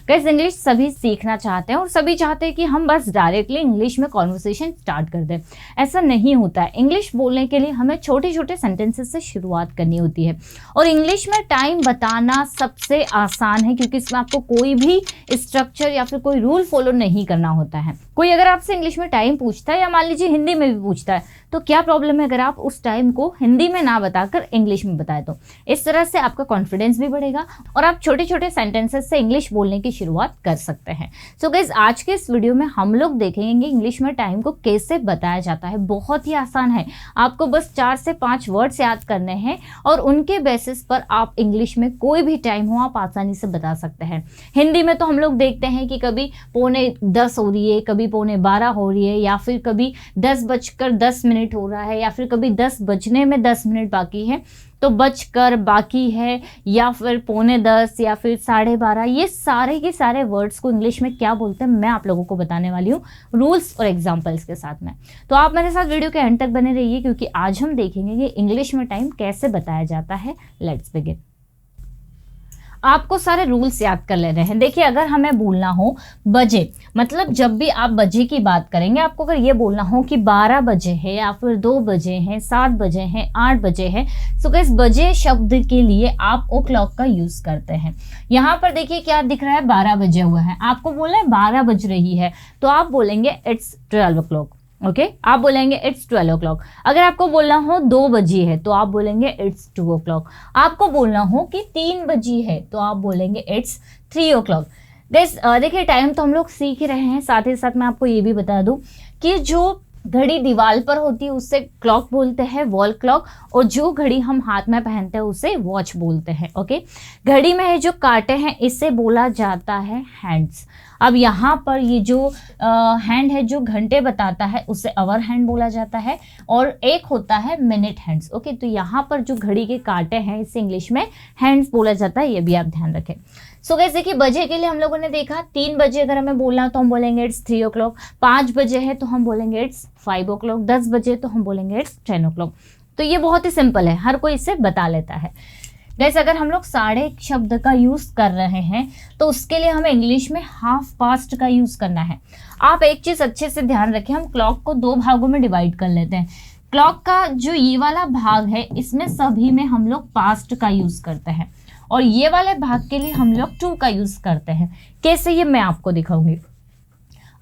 Guys English सभी सीखना चाहते हैं और सभी चाहते हैं कि हम बस डायरेक्टली इंग्लिश में कॉन्वर्सेशन स्टार्ट कर दें। ऐसा नहीं होता है। इंग्लिश बोलने के लिए हमें छोटे छोटे सेंटेंसेस से शुरुआत करनी होती है और इंग्लिश में टाइम बताना सबसे आसान है क्योंकि इसमें आपको कोई भी स्ट्रक्चर या फिर कोई रूल फॉलो नहीं करना होता है। कोई अगर आपसे इंग्लिश में टाइम पूछता है या मान लीजिए हिंदी में भी पूछता है तो क्या प्रॉब्लम है अगर आप उस टाइम को हिंदी में ना बताकर इंग्लिश में बताए तो। इस तरह से आपका कॉन्फिडेंस भी बढ़ेगा और आप छोटे छोटे सेंटेंसेस से इंग्लिश बोलने की शुरुआत कर सकते हैं। सो गाइस आज के इस वीडियो में हम लोग देखेंगे इंग्लिश में टाइम को कैसे बताया जाता है। बहुत ही आसान है, आपको बस 4 से 5 वर्ड्स याद करने हैं और उनके बेसिस पर आप इंग्लिश में कोई भी टाइम हो आप आसानी से बता सकते हैं। हिंदी में तो हम लोग देखते हैं कि कभी 9:45 हो रही है, कभी 9:45 हो रही है, या फिर कभी 10:10 हो रहा है, या फिर कभी 10 बजने में 10 मिनट बाकी है तो बजकर बाकी है, या फिर 9:45 या फिर 12:30। ये सारे के सारे वर्ड्स को इंग्लिश में क्या बोलते हैं मैं आप लोगों को बताने वाली हूँ रूल्स और एग्जांपल्स के साथ में। तो आप मेरे साथ वीडियो के एंड तक बने रहिए क्योंकि आज हम देखेंगे कि इंग्लिश में टाइम कैसे बताया जाता है। Let's begin. आपको सारे रूल्स याद कर लेने हैं। देखिए अगर हमें बोलना हो बजे, मतलब जब भी आप बजे की बात करेंगे आपको अगर ये बोलना हो कि 12 बजे है या फिर 2 बजे हैं, 7 बजे हैं, 8 बजे हैं, सो गाइस बजे शब्द के लिए आप ओ क्लॉक का यूज करते हैं। यहाँ पर देखिए क्या दिख रहा है 12 बजे हुआ है, आपको बोलना है 12 बज रही है तो आप बोलेंगे इट्स 12 o'clock। ओके आप बोलेंगे इट्स 12 o'clock। अगर आपको बोलना हो 2 बजी है तो आप बोलेंगे इट्स 2 o'clock। आपको बोलना हो कि 3 बजी है तो आप बोलेंगे इट्स 3 o'clock। देखिए टाइम तो हम लोग सीख ही रहे हैं, साथ ही साथ मैं आपको ये भी बता दूं कि जो घड़ी दीवार पर होती है उससे क्लॉक बोलते हैं, वॉल क्लॉक, और जो घड़ी हम हाथ में पहनते हैं उसे वॉच बोलते हैं। ओके घड़ी में है जो कांटे हैं इसे बोला जाता है हैंड्स। अब यहाँ पर ये जो हैंड है जो घंटे बताता है उसे आवर हैंड बोला जाता है और एक होता है मिनट हैंड्स। ओके तो यहाँ पर जो घड़ी के कांटे हैं इसे इंग्लिश में हैंड्स बोला जाता है, ये भी आप ध्यान रखें। सो गाइस देखिए बजे के लिए हम लोगों ने देखा 3 बजे अगर हमें बोलना तो हम बोलेंगे इट्स 3 o'clock, 5 बजे है तो हम बोलेंगे इट्स 5 o'clock, 10 बजे तो हम बोलेंगे इट्स 10 o'clock। तो ये बहुत ही सिंपल है, हर कोई इसे बता लेता है। गाइस अगर हम लोग साढ़े शब्द का यूज कर रहे हैं तो उसके लिए हमें इंग्लिश में हाफ पास्ट का यूज करना है। आप एक चीज अच्छे से ध्यान रखें, हम क्लॉक को 2 भागों में डिवाइड कर लेते हैं। क्लॉक का जो ये वाला भाग है इसमें सभी में हम लोग पास्ट का यूज करते हैं और ये वाले भाग के लिए हम लोग टू का यूज करते हैं। कैसे ये मैं आपको दिखाऊंगी।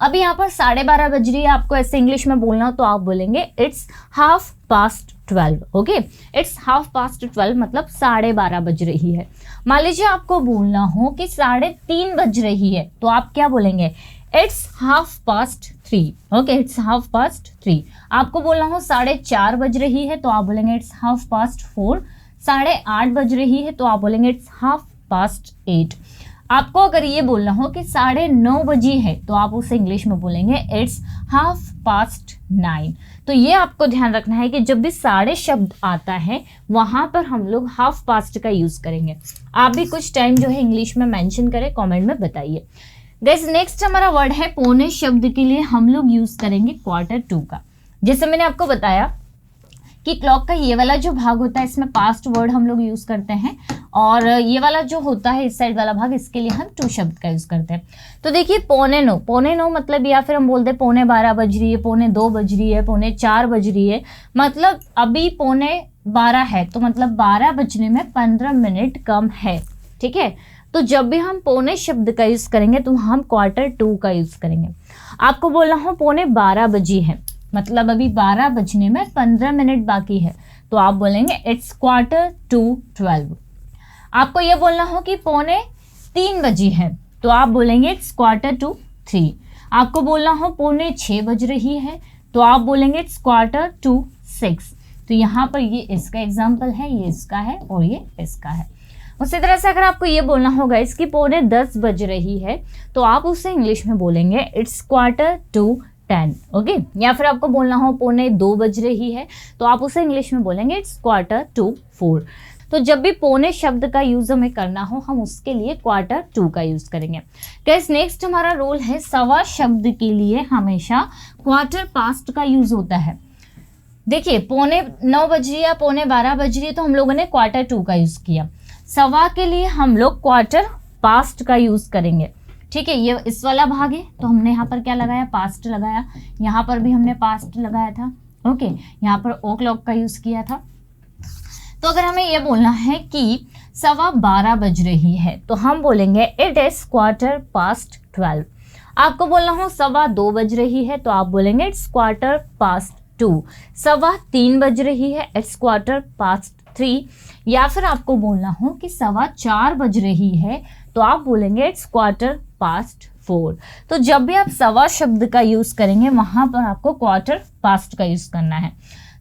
अभी यहाँ पर 12:30 बज रही है, आपको ऐसे इंग्लिश में बोलना हो तो आप बोलेंगे इट्स 12:30। ओके इट्स 12:30 मतलब 12:30 बज रही है। मान लीजिए आपको बोलना हो कि 3:30 बज रही है तो आप क्या बोलेंगे इट्स 3:30। Okay it's 3:30। आपको बोलना हो 4:30 बज रही है तो आप बोलेंगे इट्स 4:30। 8:30 बज रही है तो आप बोलेंगे इट्स 8:30। आपको अगर ये बोलना हो कि 9:30 बजी है तो आप उसे इंग्लिश में बोलेंगे इट्स 9:30। तो ये आपको ध्यान रखना है कि जब भी साढ़े शब्द आता है वहां पर हम लोग हाफ पास्ट का यूज करेंगे। आप भी कुछ टाइम जो है इंग्लिश में मेंशन करें, कमेंट में बताइए। गाइस नेक्स्ट हमारा वर्ड है पौने शब्द के लिए हम लोग यूज करेंगे Q2 का। जैसे मैंने आपको बताया कि क्लॉक का ये वाला जो भाग होता है इसमें पास्ट वर्ड हम लोग यूज करते हैं और ये वाला जो होता है इस साइड वाला भाग इसके लिए हम टू शब्द का यूज करते हैं। तो देखिए 9:15 मतलब, या फिर हम बोलते हैं 9:12 बज रही है, 9:02 बज रही है, 9:04 बज रही है, मतलब अभी 9:12 है तो मतलब 12 बजने में 15 मिनट कम है। ठीक है तो जब भी हम पौने शब्द का यूज करेंगे तो हम Q2 का यूज करेंगे। आपको बोलना हो 9:12 बजी है मतलब अभी 12 बजने में 15 मिनट बाकी है तो आप बोलेंगे इट्स 12:15। आपको ये बोलना हो कि 2:45 बजी है तो आप बोलेंगे इट्स 2:45। आपको बोलना हो 5:45 बज रही है तो आप बोलेंगे इट्स 5:45। तो यहाँ पर ये इसका एग्जाम्पल है, ये इसका है और ये इसका है। उसी तरह से अगर आपको ये बोलना होगा इसकी 9:45 बज रही है तो आप उसे इंग्लिश में बोलेंगे इट्स 9:45। ओके या फिर आपको बोलना हो 9:45 बज रही है तो आप उसे इंग्लिश में बोलेंगे इट्स 9:45। तो जब भी पौने शब्द का यूज हमें करना हो हम उसके लिए Q2 का यूज करेंगे। गाइस नेक्स्ट हमारा रोल है सवा शब्द के लिए हमेशा क्वार्टर पास्ट का यूज होता है। देखिए 9:15 बज रही है, 9:12 बज रही है तो हम लोगों ने Q2 का यूज किया। सवा के लिए हम लोग क्वार्टर पास्ट का यूज करेंगे। ठीक है, ये इस वाला भाग है तो हमने यहाँ पर क्या लगाया, पास्ट लगाया, यहाँ पर भी हमने पास्ट लगाया था। ओके, यहाँ पर ओ क्लॉक का यूज किया था। तो अगर हमें ये बोलना है कि 12:15 बज रही है तो हम बोलेंगे इट इज 12:15। आपको बोलना हो 2:15 बज रही है तो आप बोलेंगे इट्स 2:15। 3:15 बज रही है, इट्स 3:15। या फिर आपको बोलना हो कि 4:15 बज रही है तो आप बोलेंगे इट्स 4:15। तो जब भी आप सवा शब्द का यूज करेंगे वहां पर आपको क्वार्टर पास्ट का यूज करना है।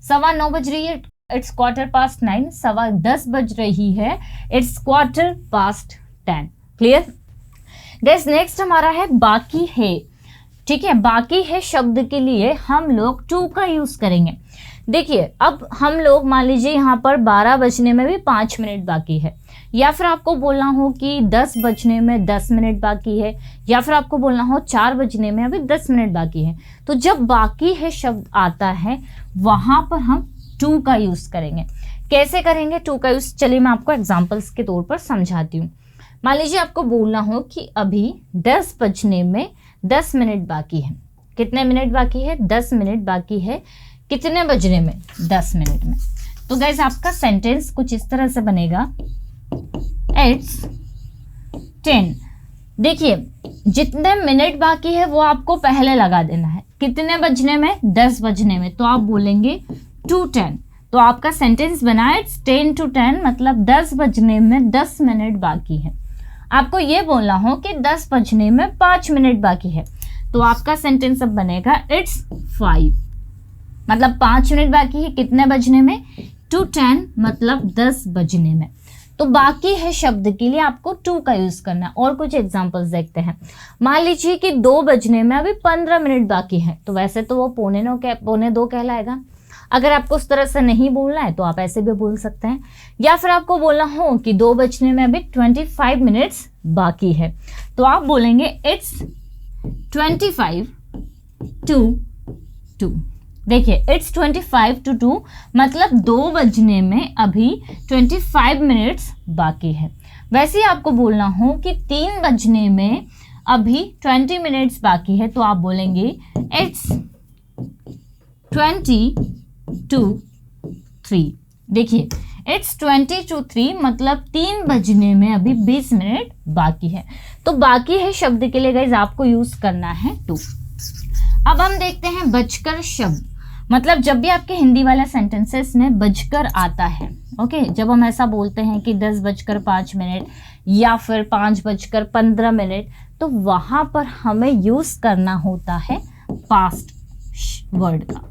9:15 बज रही है, इट्स 9:15। 10:15 बज रही है, इट्स 10:15। Clear guys? नेक्स्ट हमारा है बाकी है। ठीक है, बाकी है शब्द के लिए हम लोग टू का यूज करेंगे। देखिए, अब हम लोग मान लीजिए यहाँ पर 12 बजने में भी 5 मिनट बाकी है, या फिर आपको बोलना हो कि 10 बजने में 10 मिनट बाकी है, या फिर आपको बोलना हो 4 बजने में अभी 10 मिनट बाकी है। तो जब बाकी है शब्द आता है वहां पर हम टू का यूज करेंगे। कैसे करेंगे टू का यूज? चलिए मैं आपको एग्जाम्पल्स के तौर पर समझाती हूँ। मान लीजिए आपको बोलना हो कि अभी 10 बजने में 10 मिनट बाकी है। कितने मिनट बाकी है? 10 मिनट बाकी है। कितने बजने में? 10 मिनट में। तो गाइज आपका सेंटेंस कुछ इस तरह से बनेगा, इट्स 10। देखिए, जितने मिनट बाकी है वो आपको पहले लगा देना है। कितने बजने में? 10 बजने में। तो आप बोलेंगे 2:10। तो आपका सेंटेंस बना इट्स 10 to 10, मतलब 10 बजने में 10 मिनट बाकी है। आपको ये बोलना हो कि 10 बजने में 5 मिनट बाकी है तो आपका सेंटेंस अब बनेगा इट्स 5, मतलब 5 मिनट बाकी है। कितने बजने में? 2:10, मतलब 10 बजने में। तो बाकी है शब्द के लिए आपको टू का यूज करना है। और कुछ एग्जांपल्स देखते हैं। मान लीजिए कि 2 बजने में अभी 15 मिनट बाकी है, तो वैसे तो वो 2:45 कहलाएगा। अगर आपको उस तरह से नहीं बोलना है तो आप ऐसे भी बोल सकते हैं। या फिर आपको बोलना हो कि 2 बजने में अभी 25 मिनट्स बाकी है तो आप बोलेंगे इट्स 25 to 2। देखिए, इट्स 25 to 2, मतलब 2 बजने में अभी 25 मिनट्स बाकी है। वैसे ही आपको बोलना हो कि 3 बजने में अभी 20 मिनट्स बाकी है तो आप बोलेंगे इट्स 20 to 3। देखिए, इट्स 20 to 3, मतलब 3 बजने में अभी 20 मिनट बाकी है। तो बाकी है शब्द के लिए गाइज आपको यूज करना है टू। अब हम देखते हैं बजकर शब्द। मतलब जब भी आपके हिंदी वाला सेंटेंसेस में बजकर आता है, ओके, जब हम ऐसा बोलते हैं कि 10:05 या फिर 5:15, तो वहां पर हमें यूज करना होता है पास्ट वर्ड का।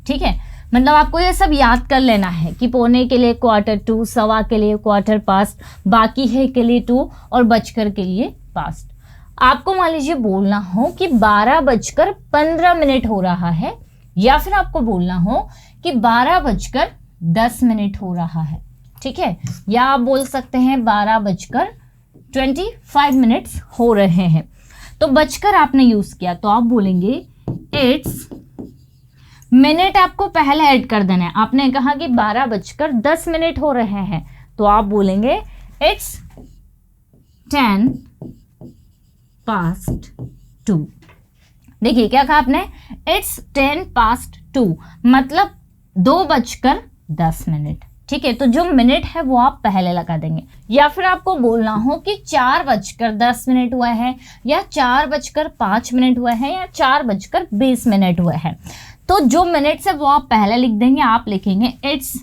ठीक है, मतलब आपको ये सब याद कर लेना है कि पौने के लिए 1/4, सवा के लिए 1/4, बाकी है के लिए 2 और बजकर के लिए पास्ट। आपको मान लीजिए बोलना हो कि 12:15 हो रहा है, या फिर आपको बोलना हो कि 12:10 हो रहा है। ठीक है, या आप बोल सकते हैं 12:25 हो रहे हैं। तो बजकर आपने यूज किया तो आप बोलेंगे इट्स, मिनट आपको पहले ऐड कर देना है। आपने कहा कि 12:10 हो रहे हैं तो आप बोलेंगे इट्स 10:02। देखिए क्या कहा आपने, इट्स 10:02, मतलब 2:10। ठीक है, तो जो मिनट है वो आप पहले लगा देंगे। या फिर आपको बोलना हो कि 4:10 हुआ है, या 4:05 हुआ है, या 4:20 हुआ है। तो जो मिनट्स है वो आप पहले लिख देंगे। आप लिखेंगे इट्स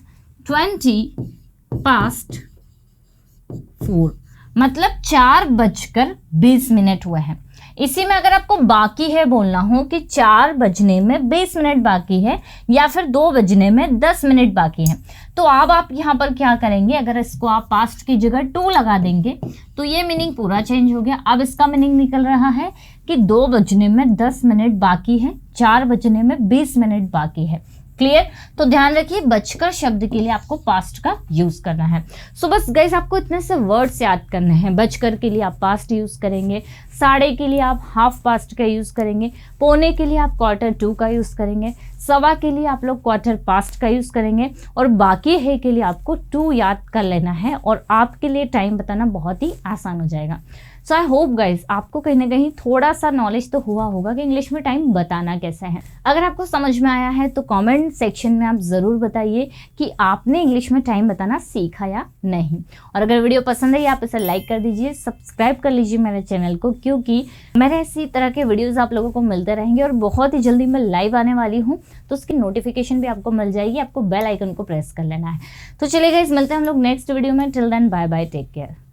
20:04, मतलब 4:20 हुआ है। इसी में अगर आपको बाकी है बोलना हो कि 4 बजने में 20 मिनट बाकी है, या फिर 2 बजने में 10 मिनट बाकी है, तो अब आप यहाँ पर क्या करेंगे, अगर इसको आप पास्ट की जगह 2 लगा देंगे तो ये मीनिंग पूरा चेंज हो गया। अब इसका मीनिंग निकल रहा है कि 2 बजने में 10 मिनट बाकी है, 4 बजने में 20 मिनट बाकी है। क्लियर? तो ध्यान रखिए, बजकर शब्द के लिए आपको पास्ट का यूज करना है। सो बस गाइस आपको इतने से वर्ड्स याद करने हैं। बजकर के लिए आप पास्ट यूज करेंगे, 12:30 के लिए आप हाफ पास्ट का यूज करेंगे, पौने के लिए आप 1/4 का यूज करेंगे, सवा के लिए आप लोग 1/4 पास्ट का यूज करेंगे, और बाकी है के लिए आपको 2 याद कर लेना है और आपके लिए टाइम बताना बहुत ही आसान हो जाएगा। सो आई होप गाइज आपको कहीं ना कहीं थोड़ा सा नॉलेज तो हुआ होगा कि इंग्लिश में टाइम बताना कैसे है। अगर आपको समझ में आया है तो कमेंट सेक्शन में आप ज़रूर बताइए कि आपने इंग्लिश में टाइम बताना सीखा या नहीं। और अगर वीडियो पसंद आई आप इसे लाइक कर दीजिए, सब्सक्राइब कर लीजिए मेरे चैनल को, क्योंकि मेरे इसी तरह के वीडियोज़ आप लोगों को मिलते रहेंगे और बहुत ही जल्दी मैं लाइव आने वाली हूँ, तो उसकी नोटिफिकेशन भी आपको मिल जाएगी। आपको बेल आइकन को प्रेस कर लेना है। तो चलिए गाइस, मिलते हैं हम लोग नेक्स्ट वीडियो में। Till then bye bye, take care.